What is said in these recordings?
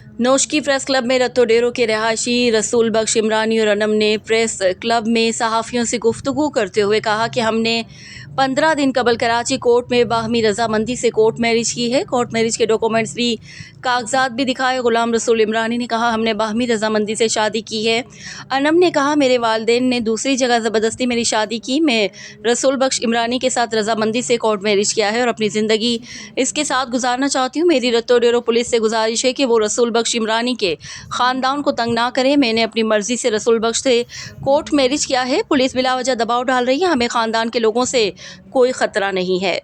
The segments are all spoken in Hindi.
नौशकी प्रेस क्लब में रत्तो डेरो के रहायशी रसूल बख्श इमरानी और अनम ने प्रेस क्लब में सहाफ़ियों से गुफ्तगू करते हुए कहा कि हमने 15 दिन कबल कराची कोर्ट में बाहमी रजामंदी से कोर्ट मैरिज की है। कोर्ट मैरिज के डॉक्यूमेंट्स भी कागजात भी दिखाए। गुलाम रसूल इमरानी ने कहा हमने बाहमी रजामंदी से शादी की है। अनम ने कहा मेरे वालिदैन ने दूसरी जगह ज़बरदस्ती मेरी शादी की। मैं रसूल बख्श इमरानी के साथ रजामंदी से कोर्ट मैरिज किया है और अपनी ज़िंदगी इसके साथ गुजारना चाहती हूँ। मेरी रत्तो डेरो पुलिस से गुजारिश है कि वो रसूल बख्श इमरानी के ख़ानदान को तंग ना करे। मैंने अपनी मर्ज़ी से रसूल बख्श से कोर्ट मैरिज किया है। पुलिस बिला वजह दबाव डाल रही है। हमें ख़ानदान के लोगों से कोई ख़तरा नहीं है।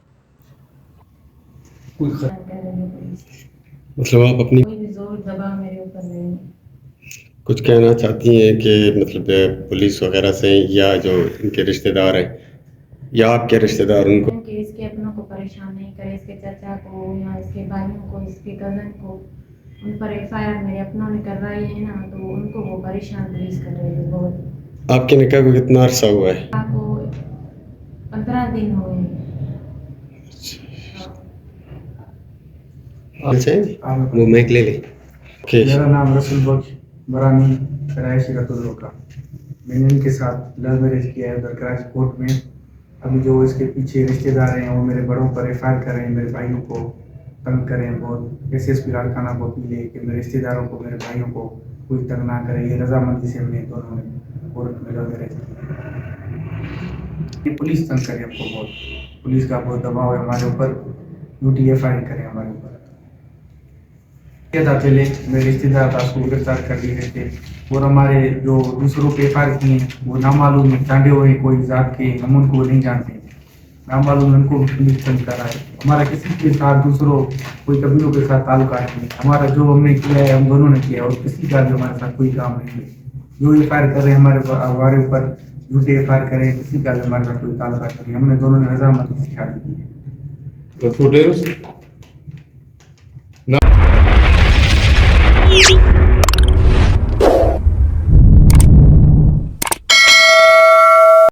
मतलब आप अपनी कोई भी जोर दबाव मेरे ऊपर नहीं। कुछ कहना चाहती हैं कि मतलब पुलिस वगैरह से या जो इनके रिश्तेदार हैं या आपके रिश्तेदार उनको कि इसके अपनों को परेशान नहीं करे, इसके चाचा को या इसके भाइयों को, इसके कज़न को, उन पर एफआईआर मेरे अपनों ने करवाई है ना, तो उनको वो परेशान पुलिस कर रही है बहुत। आपके निकाह को कितना अरसा हुआ है? आपको 15 दिन हो गए। वो माइक ले ले। मेरा नाम रसूल बख्श इमरानी कराची रतुल्लो का। मैंने इनके साथ लव मैरिज किया है उधर कराची कोर्ट में। अभी जो इसके पीछे रिश्तेदार हैं वो मेरे बड़ों पर एफआईआर कर रहे हैं, मेरे भाइयों को तंग करें बहुत। एसएसपी लाड़काना को अपील है कि मेरे रिश्तेदारों को, मेरे भाइयों को कोई तंग ना करे। ये रजामंदी से हमने दोनों ने कोर्ट में लव मैरिज किया। पुलिस तंग करे हमको बहुत, पुलिस का बहुत दबाव है हमारे ऊपर। यूटी एफआईआर करें हमारे ऊपर। पहले मेरे रिश्तेदार था, उसको गिरफ्तार कर लिए थे और हमारे जो दूसरों पे एफआईआर किए हैं वो नामालूम चांदे हुए कोई जात के, हम उनको नहीं जानते। नामालूम उनको पुलिस तंग कर रहा है। हमारा किसी के साथ दूसरों कोई कबीलों के साथ ताल्लुक नहीं। हमारा जो हमने किया है हम दोनों ने किया है और किसी का भी हमारे साथ कोई काम नहीं है। जो एफआईआर कर रहे हैं हमारे ऊपर झूठे एफआईआर करें, किसी का भी हमारे साथ कोई ताल्लुक नहीं। हमने दोनों ने रजामंदी से शादी की है।